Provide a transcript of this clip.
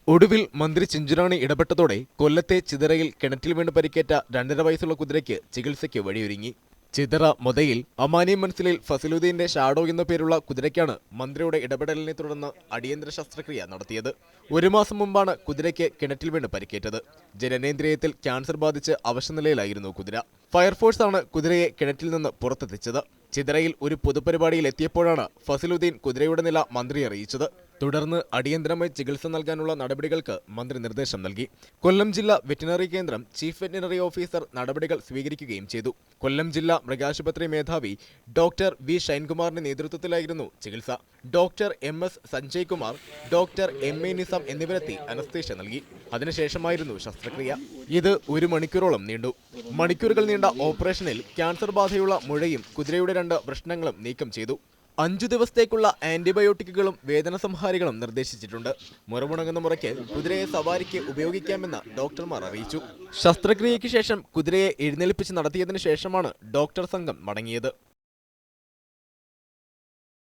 ഒടുവിൽ മന്ത്രി ചിഞ്ചുറാണി ഇടപെട്ടതോടെ കൊല്ലത്തെ ചിതറയിൽ കിണറ്റിൽ വീണ് പരിക്കേറ്റ 2.5 വയസ്സുള്ള കുതിരയ്ക്ക് ചികിത്സയ്ക്ക് വഴിയൊരുങ്ങി. ചിതറ മൊതയിൽ അമാനി മൻസിലിൽ ഫസലുദ്ദീന്റെ ഷാഡോ എന്നു പേരുള്ള കുതിരയ്ക്കാണ് മന്ത്രിയുടെ ഇടപെടലിനെ തുടർന്ന് അടിയന്തര ശസ്ത്രക്രിയ നടത്തിയത്. 1 മാസം മുമ്പാണ് കുതിരയ്ക്ക് കിണറ്റിൽ വീണ് പരിക്കേറ്റത്. ജനനേന്ദ്രിയത്തിൽ ക്യാൻസർ ബാധിച്ച് അവശനിലയിലായിരുന്നു കുതിര. ഫയർഫോഴ്സാണ് കുതിരയെ കിണറ്റിൽ നിന്ന് പുറത്തെത്തിച്ചത്. ചിതറയിൽ ഒരു പൊതുപരിപാടിയിൽ എത്തിയപ്പോഴാണ് ഫസലുദ്ദീൻ കുതിരയുടെ നില മന്ത്രിയെ അറിയിച്ചത്. തുടർന്ന് അടിയന്തരമായി ചികിത്സ നൽകാനുള്ള നടപടികൾക്ക് മന്ത്രി നിർദ്ദേശം നൽകി. കൊല്ലം ജില്ലാ വെറ്റിനറി കേന്ദ്രം ചീഫ് വെറ്റിനറി ഓഫീസർ നടപടികൾ സ്വീകരിക്കുകയും ചെയ്തു. കൊല്ലം ജില്ലാ മൃഗാശുപത്രി മേധാവി ഡോക്ടർ വി ഷൈൻകുമാറിന്റെ നേതൃത്വത്തിലായിരുന്നു ചികിത്സ. Doctor MS Sanjay Kumar, doctor MA Nisam എന്നിവരെത്തി അനസ്തേഷ്യ നൽകി. അതിനുശേഷമായിരുന്നു ശസ്ത്രക്രിയ. ഇത് 1 മണിക്കൂറോളം നീണ്ടു. മണിക്കൂറുകൾ നീണ്ട ഓപ്പറേഷനിൽ ക്യാൻസർ ബാധയുള്ള മുഴയും കുതിരയുടെ 2 വൃഷ്ണങ്ങളും നീക്കം ചെയ്തു. 5 ദിവസത്തേക്കുള്ള ആന്റിബയോട്ടിക്കുകളും വേദന സംഹാരികളും നിർദ്ദേശിച്ചിട്ടുണ്ട്. മുറമുണങ്ങുന്ന മുറയ്ക്ക് കുതിരയെ സവാരിക്ക് ഉപയോഗിക്കാമെന്ന് ഡോക്ടർമാർ അറിയിച്ചു. ശസ്ത്രക്രിയയ്ക്ക് ശേഷം കുതിരയെ എഴുന്നേൽപ്പിച്ച് നടത്തിയതിനു ശേഷമാണ് ഡോക്ടർ സംഘം മടങ്ങിയത്.